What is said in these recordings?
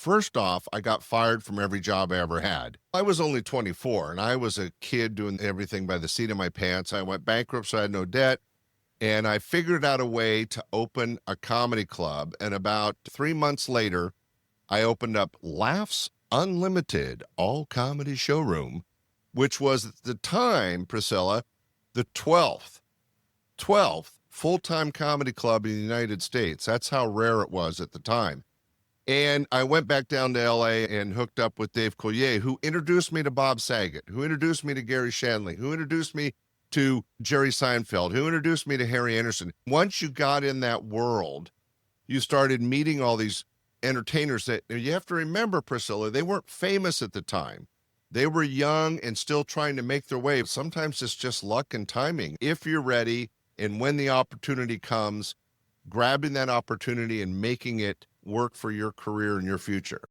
First off, I got fired from every job I ever had. I was only 24 and I was a kid doing everything by the seat of my pants. I went bankrupt, so I had no debt. And I figured out a way to open a comedy club. And about 3 months later, I opened up Laughs Unlimited All Comedy Showroom, which was at the time, Priscilla, the 12th full-time comedy club in the United States. That's how rare it was at the time. And I went back down to LA and hooked up with Dave Coulier, who introduced me to Bob Saget, who introduced me to Gary Shandling, who introduced me to Jerry Seinfeld, who introduced me to Harry Anderson. Once you got in that world, you started meeting all these entertainers that you have to remember, Priscilla, they weren't famous at the time. They were young and still trying to make their way. Sometimes it's just luck and timing. If you're ready and when the opportunity comes, grabbing that opportunity and making it work for your career and your future.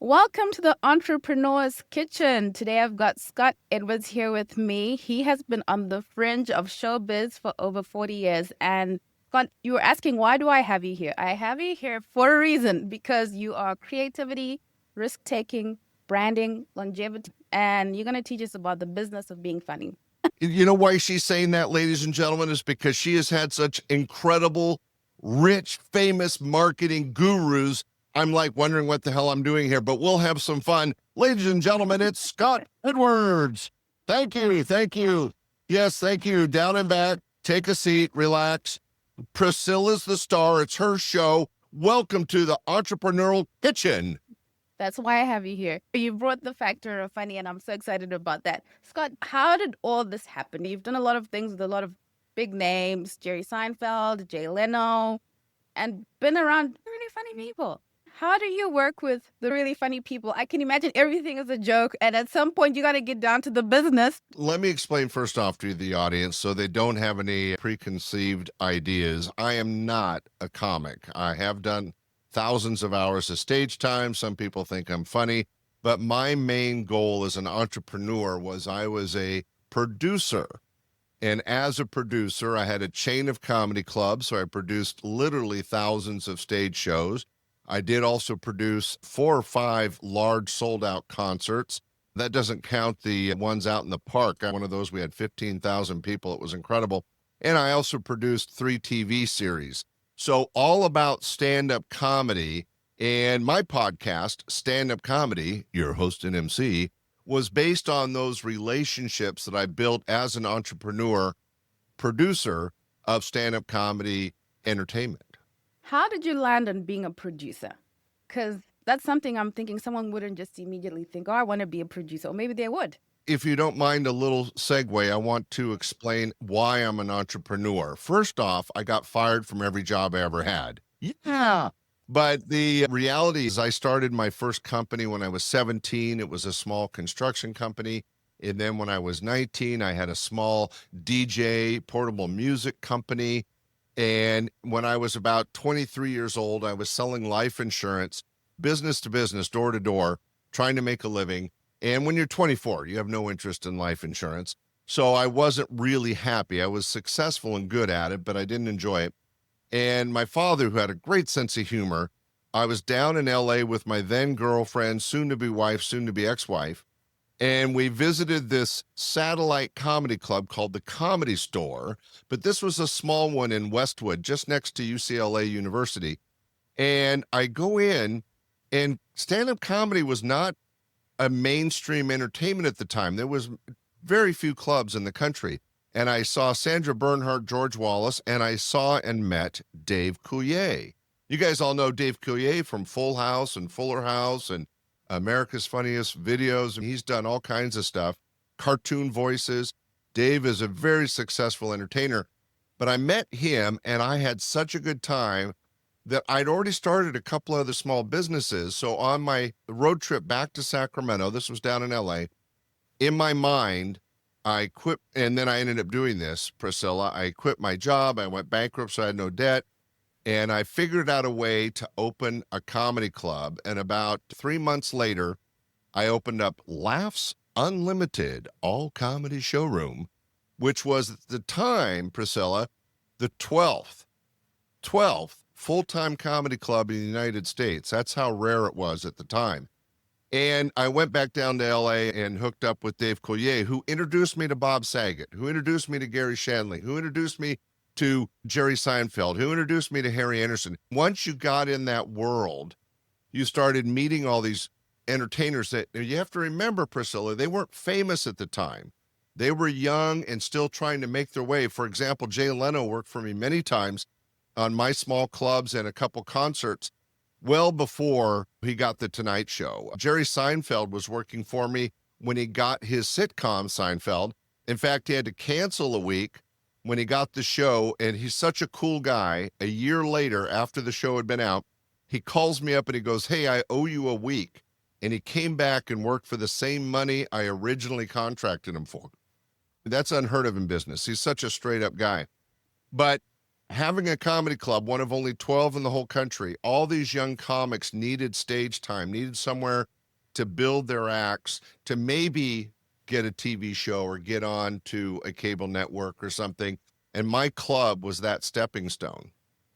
Welcome to the Entrepreneur's Kitchen. Today I've got Scott Edwards here with me. He has been on the fringe of showbiz for over 40 years. And Scott, you were asking, why do I have you here? I have you here for a reason, because you are creativity, risk-taking, branding, longevity, and you're going to teach us about the business of being funny. You know why she's saying that, ladies and gentlemen, is because she has had such incredible, rich, famous marketing gurus. I'm like wondering what the hell I'm doing here, but we'll have some fun. Ladies and gentlemen, it's Scott Edwards. Thank you. Thank you. Yes, thank you. Down and back. Take a seat. Relax. Priscilla's the star. It's her show. Welcome to the Entrepreneurial Kitchen. That's why I have you here. You brought the factor of funny, and I'm so excited about that. Scott, how did all this happen? You've done a lot of things with a lot of big names, Jerry Seinfeld, Jay Leno, and been around really funny people. How do you work with the really funny people? I can imagine everything is a joke, and at some point you got to get down to the business. Let me explain first off to the audience so they don't have any preconceived ideas. I am not a comic. I have done thousands of hours of stage time. Some people think I'm funny, but my main goal as an entrepreneur was I was a producer. And as a producer, I had a chain of comedy clubs, so I produced literally thousands of stage shows. I did also produce 4 or 5 large sold-out concerts. That doesn't count the ones out in the park. One of those, we had 15,000 people. It was incredible. And I also produced 3 TV series. So all about stand-up comedy. And my podcast, Stand Up Comedy, your host and MC, was based on those relationships that I built as an entrepreneur, producer of stand-up comedy entertainment. How did you land on being a producer? Because that's something I'm thinking someone wouldn't just immediately think, oh, I want to be a producer. Or maybe they would. If you don't mind a little segue, I want to explain why I'm an entrepreneur. First off, I got fired from every job I ever had. Yeah. But the reality is I started my first company when I was 17. It was a small construction company. And then when I was 19, I had a small DJ portable music company. And when I was about 23 years old, I was selling life insurance, business to business, door to door, trying to make a living. And when you're 24, you have no interest in life insurance. So I wasn't really happy. I was successful and good at it, but I didn't enjoy it. And my father, who had a great sense of humor, I was down in LA with my then girlfriend, soon to be wife, soon to be ex-wife. And we visited this satellite comedy club called the Comedy Store, but this was a small one in Westwood, just next to UCLA University. And I go in, and stand-up comedy was not a mainstream entertainment at the time. There was very few clubs in the country. And I saw Sandra Bernhard, George Wallace, and I saw and met Dave Coulier. You guys all know Dave Coulier from Full House and Fuller House and America's Funniest Videos. He's done all kinds of stuff, cartoon voices. Dave is a very successful entertainer. But I met him, and I had such a good time that I'd already started a couple other small businesses. So on my road trip back to Sacramento, this was down in LA, in my mind, I quit, and then I ended up doing this, Priscilla. I quit my job. I went bankrupt, so I had no debt. And I figured out a way to open a comedy club. And about 3 months later, I opened up Laughs Unlimited All Comedy Showroom, which was at the time, Priscilla, the 12th full-time comedy club in the United States. That's how rare it was at the time. And I went back down to LA and hooked up with Dave Coulier, who introduced me to Bob Saget, who introduced me to Gary Shandling, who introduced me to Jerry Seinfeld, who introduced me to Harry Anderson. Once you got in that world, you started meeting all these entertainers that you have to remember, Priscilla, they weren't famous at the time. They were young and still trying to make their way. For example, Jay Leno worked for me many times on my small clubs and a couple concerts well before he got the Tonight Show. Jerry Seinfeld was working for me when he got his sitcom, Seinfeld. In fact, he had to cancel a week when he got the show, and he's such a cool guy. A year later, after the show had been out, he calls me up and he goes, "Hey, I owe you a week." And he came back and worked for the same money I originally contracted him for. That's unheard of in business. He's such a straight up guy. But having a comedy club, one of only 12 in the whole country, all these young comics needed stage time, needed somewhere to build their acts, to maybe get a TV show or get on to a cable network or something. And my club was that stepping stone.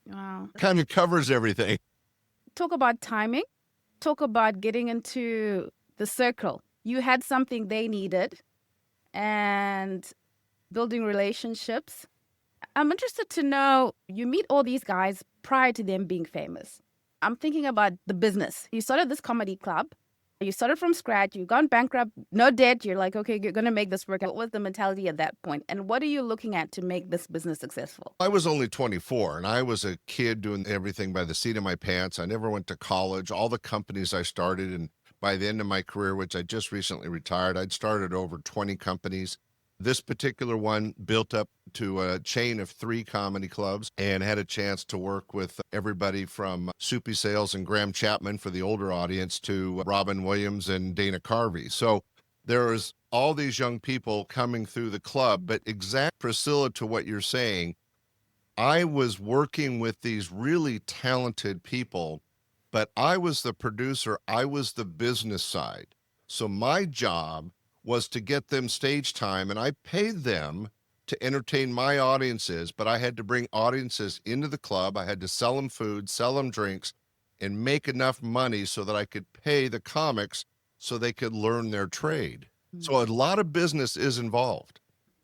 Wow. Kind of covers everything. Talk about timing. Talk about getting into the circle. You had something they needed and building relationships. I'm interested to know, you meet all these guys prior to them being famous. I'm thinking about the business. You started this comedy club. You started from scratch. You've gone bankrupt, no debt. You're like, okay, you're going to make this work. What was the mentality at that point? And what are you looking at to make this business successful? I was only 24, and I was a kid doing everything by the seat of my pants. I never went to college. All the companies I started, and by the end of my career, which I just recently retired, I'd started over 20 companies. This particular one built up to a chain of 3 comedy clubs and had a chance to work with everybody from Soupy Sales and Graham Chapman for the older audience to Robin Williams and Dana Carvey. So there was all these young people coming through the club. But exact, Priscilla, to what you're saying, I was working with these really talented people, but I was the producer. I was the business side. So my job was to get them stage time, and I paid them to entertain my audiences, but I had to bring audiences into the club. I had to sell them food, sell them drinks, and make enough money so that I could pay the comics so they could learn their trade. So a lot of business is involved.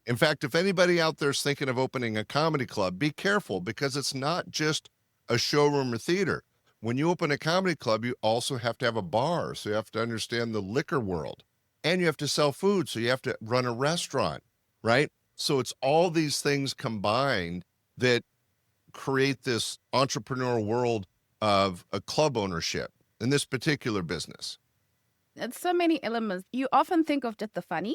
In fact, if anybody out there is thinking of opening a comedy club, be careful, because it's not just a showroom or theater. When you open a comedy club, you also have to have a bar, so you have to understand the liquor world. And you have to sell food, so you have to run a restaurant, right? So it's all these things combined that create this entrepreneurial world of a club ownership in this particular business. It's so many elements. You often think of just the funny.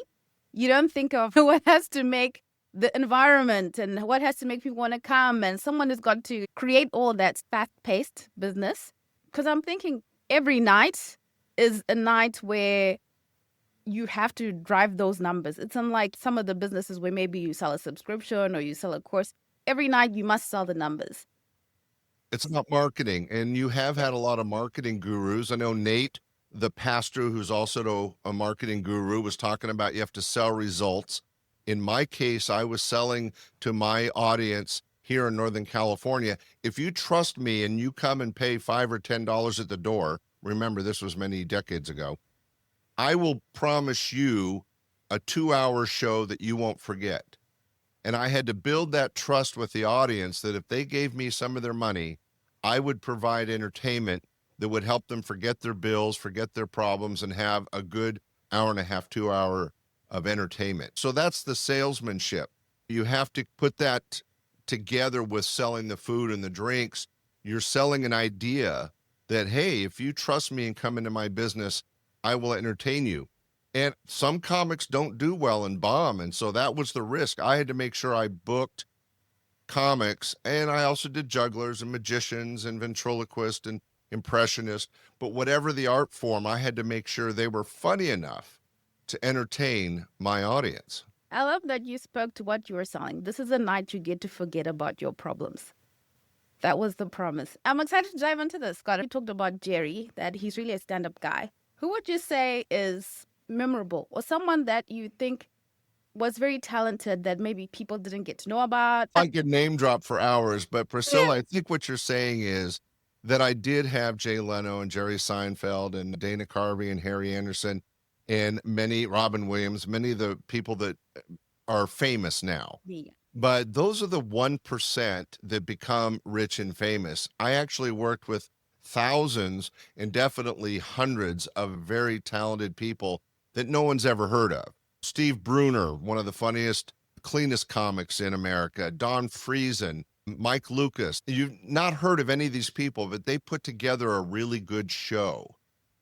You don't think of what has to make the environment and what has to make people want to come. And someone has got to create all that fast-paced business. Because I'm thinking every night is a night where you have to drive those numbers. It's unlike some of the businesses where maybe you sell a subscription or you sell a course. Every night you must sell the numbers. It's about marketing, and you have had a lot of marketing gurus. I know Nate, the pastor, who's also a marketing guru, was talking about you have to sell results. In my case, I was selling to my audience here in Northern California. If you trust me and you come and pay $5 or $10 at the door, remember this was many decades ago, I will promise you a 2-hour show that you won't forget. And I had to build that trust with the audience that if they gave me some of their money, I would provide entertainment that would help them forget their bills, forget their problems, and have a good hour and a half, 2-hour of entertainment. So that's the salesmanship. You have to put that together with selling the food and the drinks. You're selling an idea that, hey, if you trust me and come into my business, I will entertain you. And some comics don't do well and bomb. And so that was the risk. I had to make sure I booked comics, and I also did jugglers and magicians and ventriloquists and impressionists. But whatever the art form, I had to make sure they were funny enough to entertain my audience. I love that you spoke to what you were selling. This is a night you get to forget about your problems. That was the promise. I'm excited to dive into this, Scott. You talked about Jerry, that he's really a stand-up guy Who would you say is memorable or someone that you think was very talented that maybe people didn't get to know about? I could name drop for hours, but Yeah. Priscilla, I think what you're saying is that I did have Jay Leno and Jerry Seinfeld and Dana Carvey and Harry Anderson and many Robin Williams, many of the people that are famous now. Yeah. But those are the 1% that become rich and famous. I actually worked with thousands and definitely hundreds of very talented people that no one's ever heard of. Steve Bruner, one of the funniest, cleanest comics in America, Don Friesen, Mike Lucas. You've not heard of any of these people, but they put together a really good show.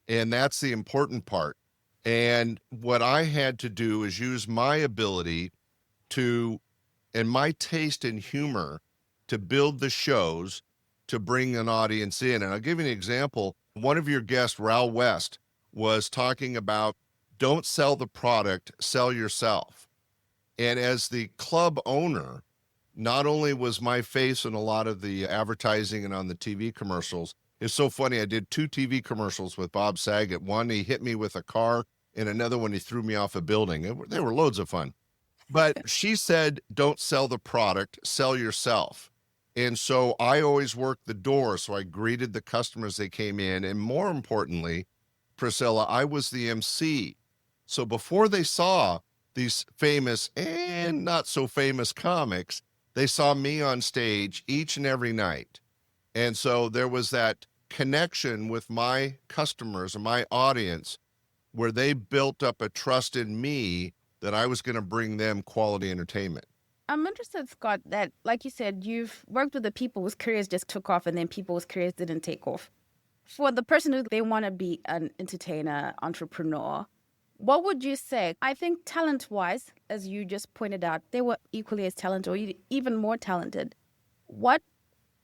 And that's the important part. And what I had to do is use my ability to and my taste and humor to build the shows to bring an audience in. And I'll give you an example. One of your guests, Raul West, was talking about don't sell the product, sell yourself. And as the club owner, not only was my face in a lot of the advertising and on the TV commercials, it's so funny. I did 2 TV commercials with Bob Saget. One, he hit me with a car, and another one, he threw me off a building. They were loads of fun. But she said, don't sell the product, sell yourself. And so I always worked the door. So I greeted the customers they came in. And more importantly, Priscilla, I was the MC. So before they saw these famous and not so famous comics, they saw me on stage each and every night. And so there was that connection with my customers and my audience where they built up a trust in me that I was going to bring them quality entertainment. I'm interested, Scott, that, like you said, you've worked with the people whose careers just took off and then people whose careers didn't take off. For the person who they want to be an entertainer, entrepreneur, what would you say? I think talent-wise, as you just pointed out, they were equally as talented or even more talented. What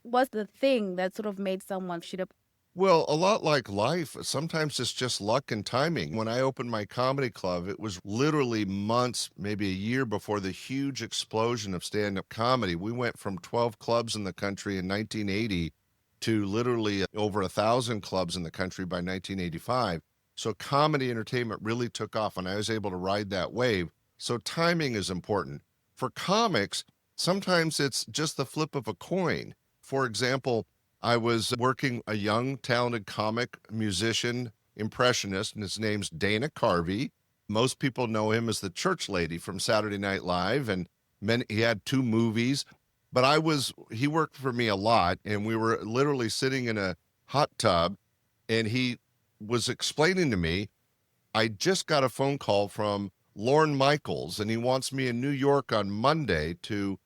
was the thing that sort of made someone shoot up? Well, a lot like life, sometimes it's just luck and timing. When I opened my comedy club, it was literally months, maybe a year before the huge explosion of stand-up comedy. We went from 12 clubs in the country in 1980 to literally over 1,000 clubs in the country by 1985. So comedy entertainment really took off, and I was able to ride that wave. So timing is important. For comics, sometimes it's just the flip of a coin. For example, I was working a young, talented comic, musician, impressionist, and his name's Dana Carvey. Most people know him as the church lady from Saturday Night Live, and he had 2 movies. But he worked for me a lot, and we were literally sitting in a hot tub, and he was explaining to me, I just got a phone call from Lorne Michaels, and he wants me in New York on Monday to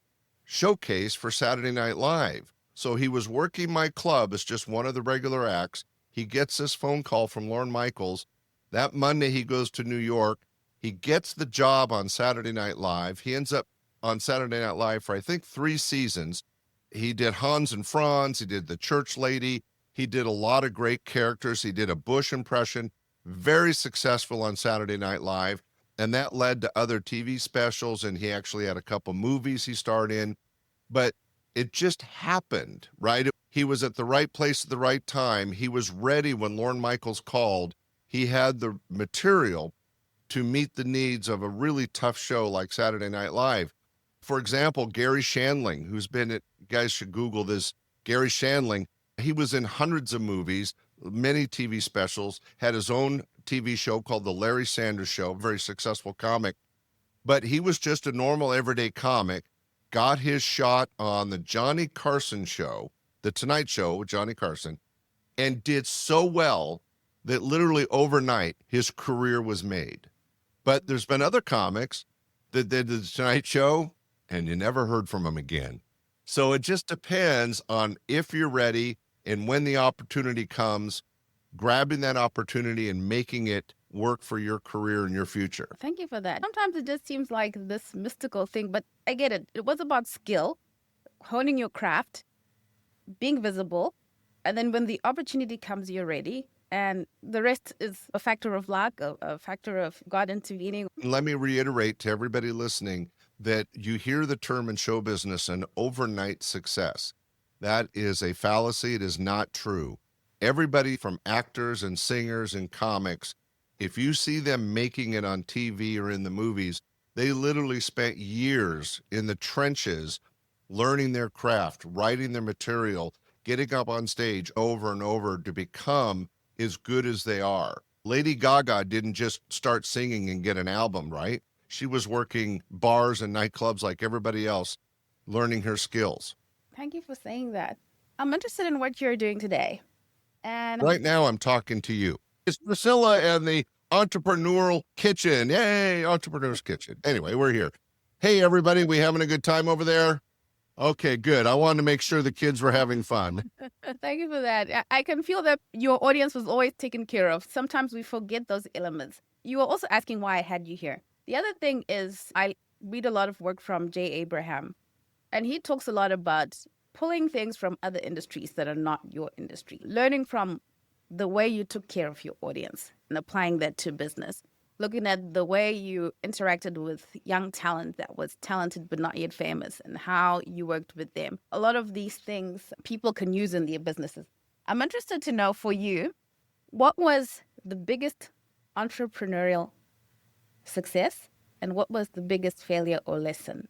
showcase for Saturday Night Live. So he was working my club as just one of the regular acts. He gets this phone call from Lorne Michaels. That Monday, he goes to New York. He gets the job on Saturday Night Live. He ends up on Saturday Night Live for, I think, 3 seasons. He did Hans and Franz. He did the church lady. He did a lot of great characters. He did a Bush impression. Very successful on Saturday Night Live. And that led to other TV specials. And he actually had a couple movies he starred in. But it just happened, right? He was at the right place at the right time. He was ready when Lorne Michaels called. He had the material to meet the needs of a really tough show like Saturday Night Live. For example, Gary Shandling, you guys should Google this, Gary Shandling, he was in hundreds of movies, many TV specials, had his own TV show called The Larry Sanders Show, very successful comic. But he was just a normal everyday comic, got his shot on the Johnny Carson show, the Tonight Show with Johnny Carson, and did so well that literally overnight his career was made. But there's been other comics that did the Tonight Show and you never heard from them again. So it just depends on if you're ready and when the opportunity comes, grabbing that opportunity and making it work for your career and your future. Thank you for that. Sometimes it just seems like this mystical thing, but I get it. It was about skill, honing your craft, being visible, and then when the opportunity comes, you're ready. And the rest is a factor of luck, a factor of God intervening. Let me reiterate to everybody listening that you hear the term in show business, an overnight success. That is a fallacy. It is not true. Everybody from actors and singers and comics If you see them making it on TV or in the movies, they literally spent years in the trenches learning their craft, writing their material, getting up on stage over and over to become as good as they are. Lady Gaga didn't just start singing and get an album, right? She was working bars and nightclubs like everybody else, learning her skills. Thank you for saying that. I'm interested in what you're doing today. And Right now, I'm talking to you. It's Priscilla and the Entrepreneurial Kitchen. Yay, Entrepreneur's Kitchen. Anyway, we're here. Hey, everybody, we having a good time over there? Okay, good. I wanted to make sure the kids were having fun. thank you for that. I can feel that your audience was always taken care of. Sometimes we forget those elements. You were also asking why I had you here. The other thing is I read a lot of work from Jay Abraham, and he talks a lot about pulling things from other industries that are not your industry, learning from the way you took care of your audience and applying that to business, looking at the way you interacted with young talent that was talented but not yet famous and how you worked with them. A lot of these things people can use in their businesses. I'm interested to know for you, what was the biggest entrepreneurial success and what was the biggest failure or lesson?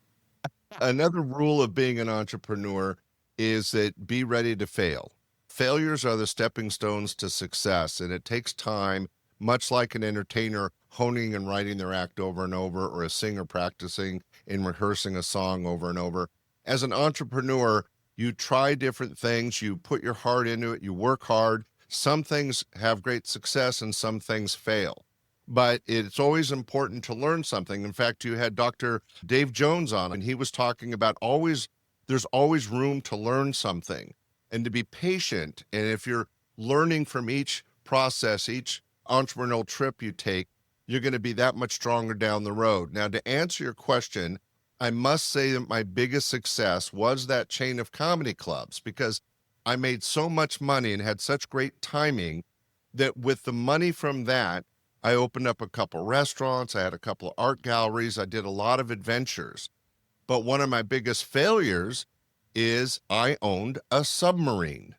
Another rule of being an entrepreneur is that be ready to fail. Failures are the stepping stones to success, and it takes time, much like an entertainer honing and writing their act over and over, or a singer practicing and rehearsing a song over and over. As an entrepreneur, you try different things, you put your heart into it, you work hard. Some things have great success and some things fail. But it's always important to learn something. In fact, you had Dr. Dave Jones on, and he was talking about there's always room to learn something and to be patient. And if you're learning from each process, each entrepreneurial trip you take, you're going to be that much stronger down the road. Now, to answer your question, I must say that my biggest success was that chain of comedy clubs, because I made so much money and had such great timing that with the money from that, I opened up a couple restaurants, I had a couple of art galleries, I did a lot of adventures. But one of my biggest failures is I owned a submarine.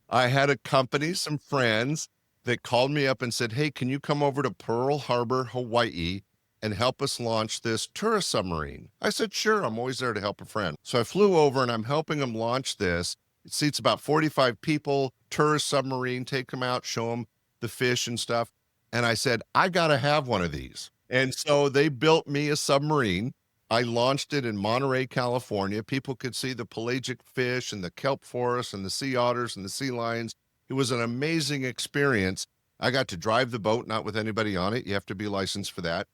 I had a company, some friends that called me up and said, hey, can you come over to Pearl Harbor, Hawaii, and help us launch this tourist submarine? I said, sure, I'm always there to help a friend. So I flew over and I'm helping them launch this. It seats about 45 people, tourist submarine, take them out, show them the fish and stuff. And I said, I got to have one of these. And so they built me a submarine. I launched it in Monterey, California. People could see the pelagic fish and the kelp forest and the sea otters and the sea lions. It was an amazing experience. I got to drive the boat, not with anybody on it. You have to be licensed for that.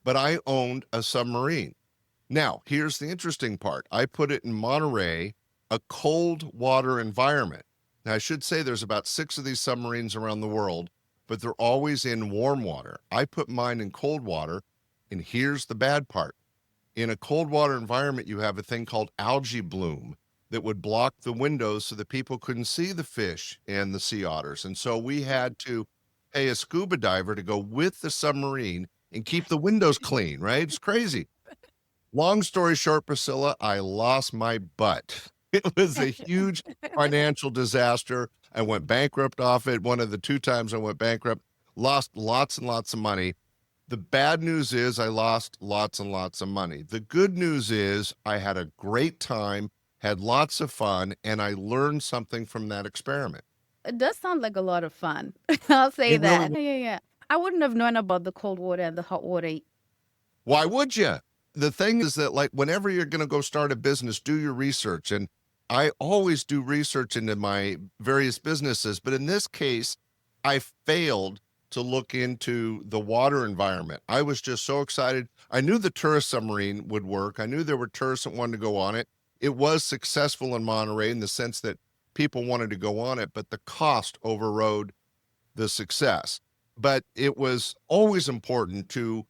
But I owned a submarine. Now, here's the interesting part. I put it in Monterey, a cold water environment. Now, I should say there's about 6 of these submarines around the world, but they're always in warm water. I put mine in cold water, and here's the bad part. In a cold water environment, you have a thing called algae bloom that would block the windows so that people couldn't see the fish and the sea otters. And so we had to pay a scuba diver to go with the submarine and keep the windows clean, right? It's crazy. Long story short, Priscilla, I lost my butt. It was a huge financial disaster. I went bankrupt off it. One of the 2 times I went bankrupt, lost lots and lots of money. The bad news is I lost lots and lots of money. The good news is I had a great time, had lots of fun, and I learned something from that experiment. It does sound like a lot of fun. I'll say It that. really, Yeah. I wouldn't have known about the cold water and the hot water. why would you? The thing is that, like, whenever you're going to go start a business, do your research. And I always do research into my various businesses. But in this case, I failed to look into the water environment. I was just so excited. I knew the tourist submarine would work. I knew there were tourists that wanted to go on it. It was successful in Monterey in the sense that people wanted to go on it, but the cost overrode the success. But it was always important to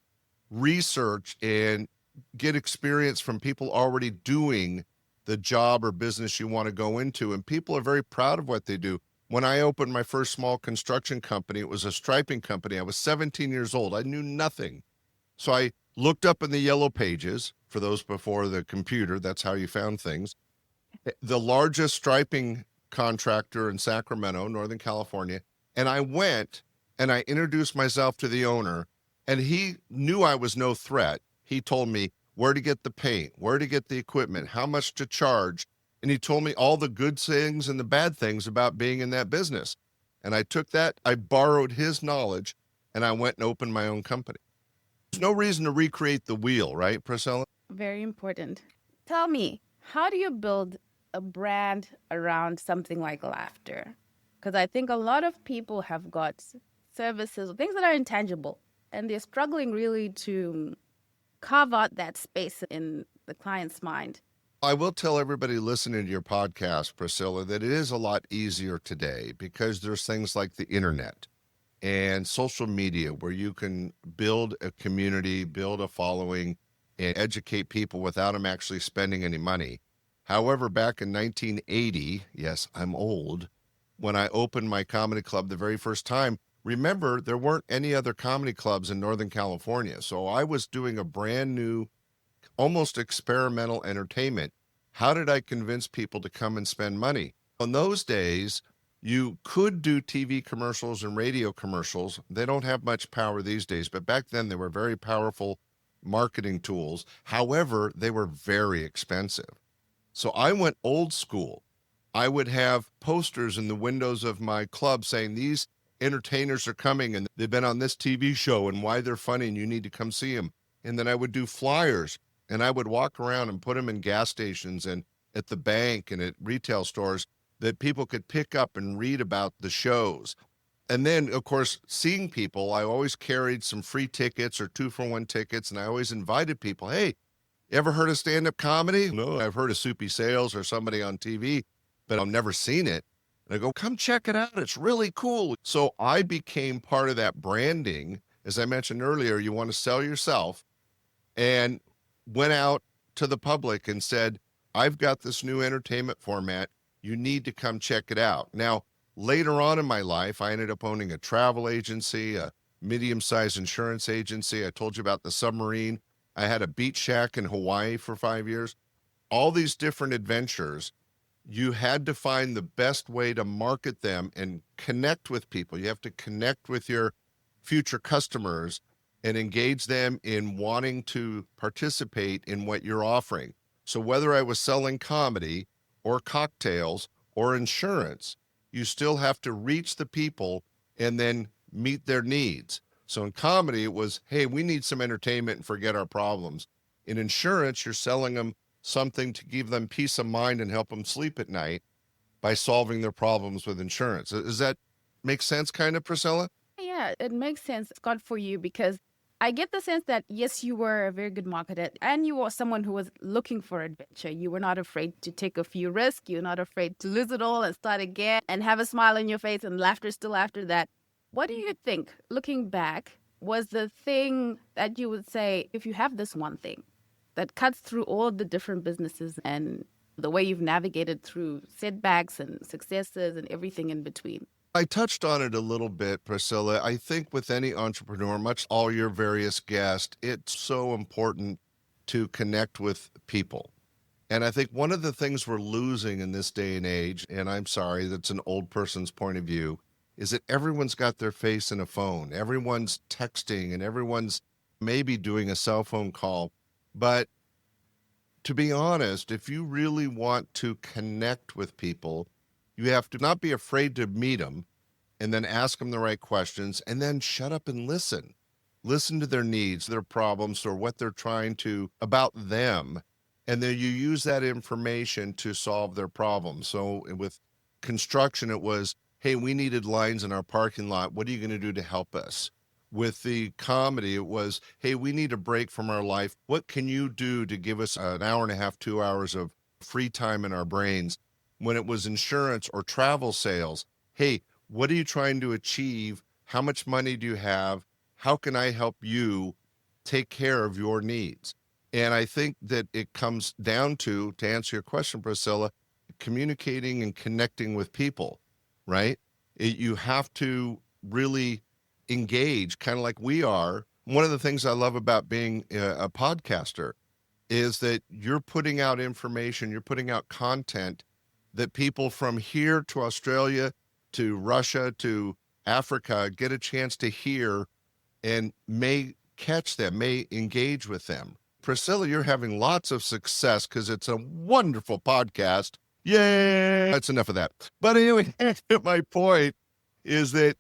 research and get experience from people already doing the job or business you want to go into. And people are very proud of what they do. When I opened my first small construction company, it was a striping company. I was 17 years old. I knew nothing. So I looked up in the yellow pages, for those before the computer, that's how you found things. The largest striping contractor in Sacramento, Northern California. And I went and I introduced myself to the owner, and he knew I was no threat. He told me where to get the paint, where to get the equipment, how much to charge, and he told me all the good things and the bad things about being in that business. And I took that, I borrowed his knowledge, and I went and opened my own company. There's no reason to recreate the wheel, right, Priscilla? Very important. Tell me, how do you build a brand around something like laughter? Because I think a lot of people have got services, things that are intangible, and they're struggling really to carve out that space in the client's mind. I will tell everybody listening to your podcast, Priscilla, that it is a lot easier today because there's things like the internet and social media where you can build a community, build a following, and educate people without them actually spending any money. However, back in 1980, yes, I'm old, when I opened my comedy club the very first time, remember, there weren't any other comedy clubs in Northern California. So I was doing a brand new, almost experimental entertainment. How did I convince people to come and spend money? In those days, you could do TV commercials and radio commercials. They don't have much power these days, but back then they were very powerful marketing tools. However, they were very expensive. So I went old school. I would have posters in the windows of my club saying these entertainers are coming and they've been on this TV show and why they're funny and you need to come see them. And then I would do flyers and I would walk around and put them in gas stations and at the bank and at retail stores that people could pick up and read about the shows. And then, of course, seeing people, I always carried some free tickets or 2-for-1 tickets, and I always invited people, hey, you ever heard of stand-up comedy? No, I've heard of Soupy Sales or somebody on TV, but I've never seen it. And I go, come check it out. It's really cool. So I became part of that branding. As I mentioned earlier, you want to sell yourself, and went out to the public and said, I've got this new entertainment format. You need to come check it out. Now, later on in my life, I ended up owning a travel agency, a medium-sized insurance agency. I told you about the submarine. I had a beach shack in Hawaii for 5 years. All these different adventures, you had to find the best way to market them and connect with people. You have to connect with your future customers and engage them in wanting to participate in what you're offering. So whether I was selling comedy or cocktails or insurance, you still have to reach the people and then meet their needs. So in comedy, it was, hey, we need some entertainment and forget our problems. In insurance, you're selling them something to give them peace of mind and help them sleep at night by solving their problems with insurance. Does that make sense, kind of, Priscilla? Yeah, it makes sense, Scott, for you, because I get the sense that, yes, you were a very good marketer and you were someone who was looking for adventure. You were not afraid to take a few risks. You're not afraid to lose it all and start again and have a smile on your face and laughter still after that. What do you think, looking back, was the thing that you would say, if you have this one thing that cuts through all the different businesses and the way you've navigated through setbacks and successes and everything in between? I touched on it a little bit, Priscilla. I think with any entrepreneur, much all your various guests, it's so important to connect with people. And I think one of the things we're losing in this day and age, and I'm sorry, that's an old person's point of view, is that everyone's got their face in a phone. Everyone's texting and everyone's maybe doing a cell phone call. But to be honest, if you really want to connect with people, you have to not be afraid to meet them and then ask them the right questions and then shut up and listen. Listen to their needs, their problems, or what they're trying to about them. And then you use that information to solve their problems. So with construction, it was, hey, we needed lines in our parking lot. What are you going to do to help us? With the comedy, it was, hey, we need a break from our life. What can you do to give us an hour and a half, 2 hours of free time in our brains? When it was insurance or travel sales, hey, what are you trying to achieve? How much money do you have? How can I help you take care of your needs? And I think that it comes down to answer your question, Priscilla, communicating and connecting with people, right? You have to really engage, kind of like we are. One of the things I love about being a podcaster is that you're putting out information, you're putting out content that people from here to Australia, to Russia, to Africa get a chance to hear and may catch them, may engage with them. Priscilla, you're having lots of success because it's a wonderful podcast. Yay! That's enough of that. But anyway, my point is that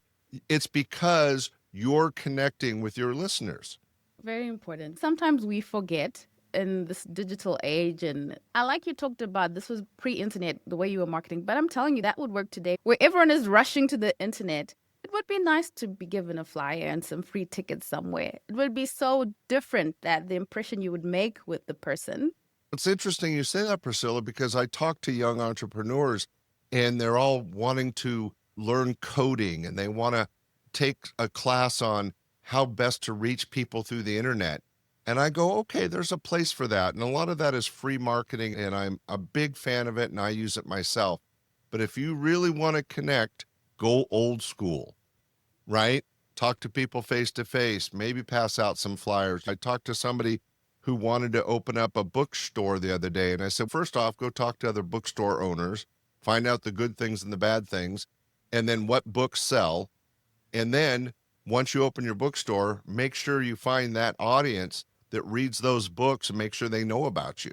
it's because you're connecting with your listeners. Very important. Sometimes we forget in this digital age, and I like you talked about this was pre-internet, the way you were marketing, but I'm telling you that would work today where everyone is rushing to the internet. It would be nice to be given a flyer and some free tickets somewhere. It would be so different that the impression you would make with the person. It's interesting you say that, Priscilla, because I talk to young entrepreneurs and they're all wanting to learn coding and they want to take a class on how best to reach people through the internet. And I go, okay, there's a place for that. And a lot of that is free marketing, and I'm a big fan of it and I use it myself. But if you really want to connect, go old school, right? Talk to people face to face, maybe pass out some flyers. I talked to somebody who wanted to open up a bookstore the other day. And I said, first off, go talk to other bookstore owners, find out the good things and the bad things, and then what books sell. And then once you open your bookstore, make sure you find that audience that reads those books and make sure they know about you.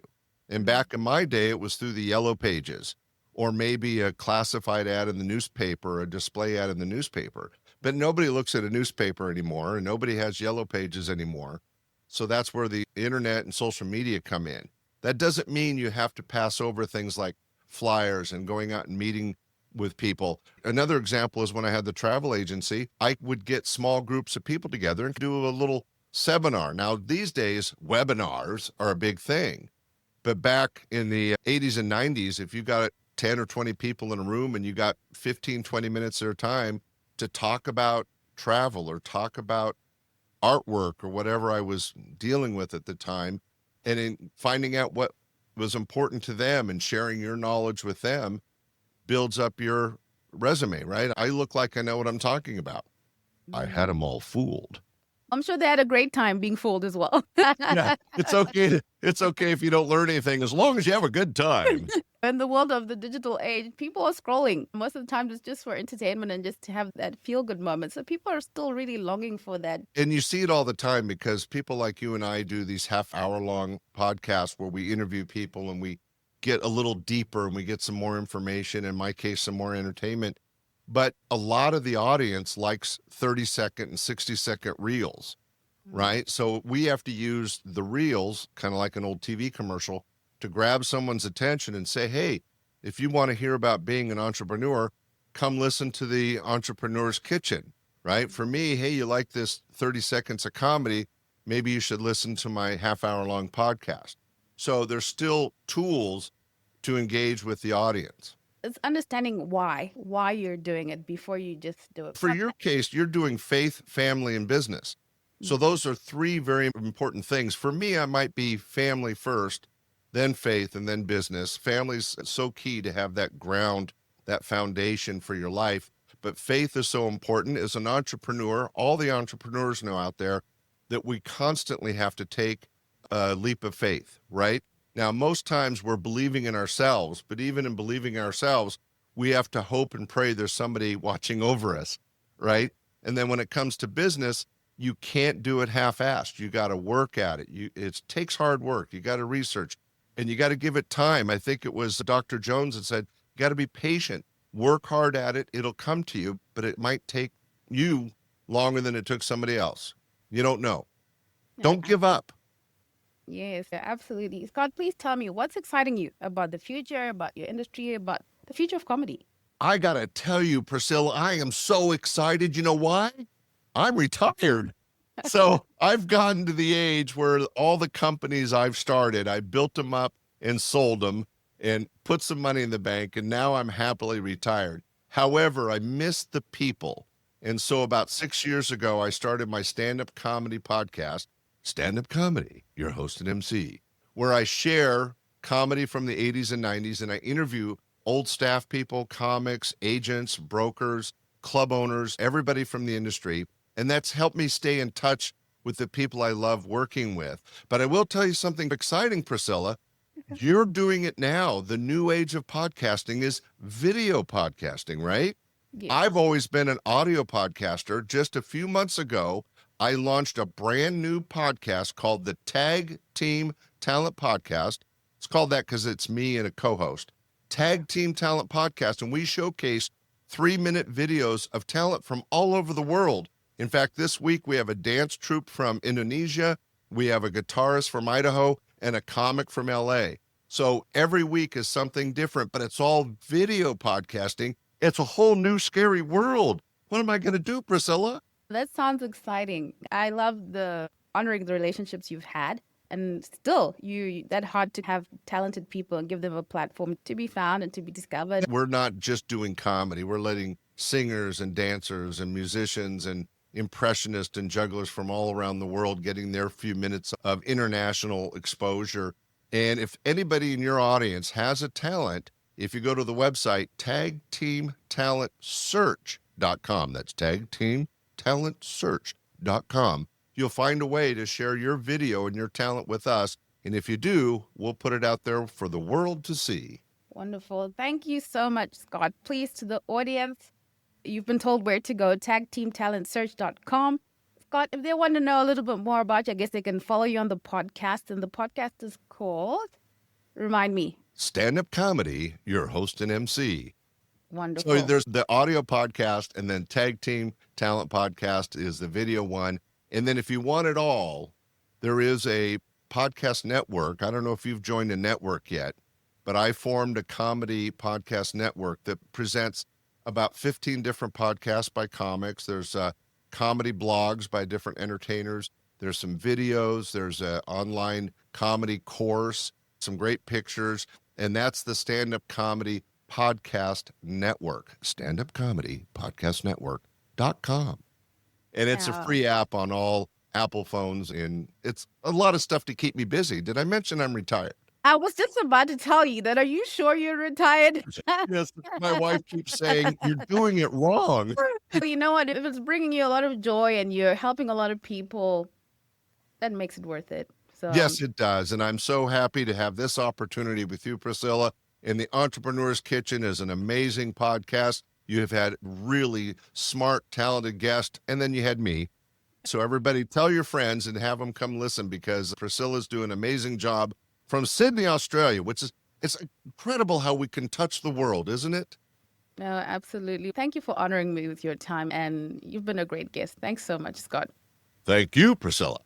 And back in my day, it was through the yellow pages or maybe a classified ad in the newspaper, a display ad in the newspaper. But nobody looks at a newspaper anymore and nobody has yellow pages anymore. So that's where the internet and social media come in. That doesn't mean you have to pass over things like flyers and going out and meeting with people. Another example is when I had the travel agency, I would get small groups of people together and do a little seminar. Now, these days, webinars are a big thing. But back in the 80s and 90s, if you got 10 or 20 people in a room and you got 15, 20 minutes at a time to talk about travel or talk about artwork or whatever I was dealing with at the time, and in finding out what was important to them and sharing your knowledge with them builds up your resume, right? I look like I know what I'm talking about. I had them all fooled. I'm sure they had a great time being fooled as well. Yeah, it's okay if you don't learn anything as long as you have a good time. In the world of the digital age, people are scrolling. Most of the time, it's just for entertainment and just to have that feel-good moment. So people are still really longing for that. And you see it all the time because people like you and I do these half-hour-long podcasts where we interview people and we get a little deeper and we get some more information, in my case, some more entertainment. But a lot of the audience likes 30-second and 60-second reels, right? So we have to use the reels, kind of like an old TV commercial, to grab someone's attention and say, hey, if you want to hear about being an entrepreneur, come listen to the Entrepreneur's Kitchen, right? For me, hey, you like this 30 seconds of comedy, maybe you should listen to my half-hour-long podcast. So there's still tools to engage with the audience. It's understanding why you're doing it before you just do it. For your case, you're doing faith, family, and business. So those are three very important things. For me, I might be family first, then faith, and then business. Family's so key to have that ground, that foundation for your life. But faith is so important. As an entrepreneur, all the entrepreneurs know out there that we constantly have to take a leap of faith, right? Now, most times we're believing in ourselves, but even in believing in ourselves, we have to hope and pray there's somebody watching over us, right? And then when it comes to business, you can't do it half-assed. You got to work at it. It takes hard work. You got to research and you got to give it time. I think it was Dr. Jones that said, you got to be patient, work hard at it. It'll come to you, but it might take you longer than it took somebody else. You don't know. Don't give up. Yes, absolutely. Scott, please tell me what's exciting you about the future, about your industry, about the future of comedy. I got to tell you, Priscilla, I am so excited. You know why? I'm retired. So I've gotten to the age where all the companies I've started, I built them up and sold them and put some money in the bank, and now I'm happily retired. However, I miss the people. And so about 6 years ago, I started my stand-up comedy podcast, Stand-Up Comedy, your host and MC, where I share comedy from the 80s and 90s, and I interview old staff people, comics, agents, brokers, club owners, everybody from the industry. And that's helped me stay in touch with the people I love working with. But I will tell you something exciting, Priscilla. You're doing it now. The new age of podcasting is video podcasting, right? Yes. I've always been an audio podcaster. Just a few months ago, I launched a brand new podcast called the Tag Team Talent Podcast. It's called that because it's me and a co-host. Tag Team Talent Podcast, and we showcase 3-minute videos of talent from all over the world. In fact, this week we have a dance troupe from Indonesia, we have a guitarist from Idaho, and a comic from LA. So every week is something different, but it's all video podcasting. It's a whole new scary world. What am I going to do, Priscilla? That sounds exciting. I love the honoring the relationships you've had. And still, that hard to have talented people and give them a platform to be found and to be discovered. We're not just doing comedy. We're letting singers and dancers and musicians and impressionists and jugglers from all around the world getting their few minutes of international exposure. And if anybody in your audience has a talent, if you go to the website, tagteamtalentsearch.com, that's tagteamtalentsearch.com, you'll find a way to share your video and your talent with us. And if you do, we'll put it out there for the world to see. Wonderful. Thank you so much, Scott. Please, to the audience, you've been told where to go, tagteamtalentsearch.com. Scott, if they want to know a little bit more about you, I guess they can follow you on the podcast. And the podcast is called, remind me. Stand-up comedy, your host and MC. Wonderful. So there's the audio podcast, and then Tag Team Talent Podcast is the video one. And then if you want it all, there is a podcast network. I don't know if you've joined a network yet, but I formed a comedy podcast network that presents about 15 different podcasts by comics. There's comedy blogs by different entertainers. There's some videos. There's an online comedy course, some great pictures. And that's the Stand-Up Comedy Podcast Network, Stand-Up Comedy Podcast Network.com. And it's a free app on all Apple phones, and it's a lot of stuff to keep me busy. Did I mention I'm retired? I was just about to tell you that. Are you sure you're retired? Yes, my wife keeps saying, you're doing it wrong. You know what? If it's bringing you a lot of joy and you're helping a lot of people, that makes it worth it. So Yes, it does. And I'm so happy to have this opportunity with you, Priscilla. And The Entrepreneur's Kitchen is an amazing podcast. You have had really smart, talented guests, and then you had me. So everybody tell your friends and have them come listen, because Priscilla's doing an amazing job from Sydney, Australia, which is, it's incredible how we can touch the world, isn't it? No, absolutely. Thank you for honoring me with your time, and you've been a great guest. Thanks so much, Scott. Thank you, Priscilla.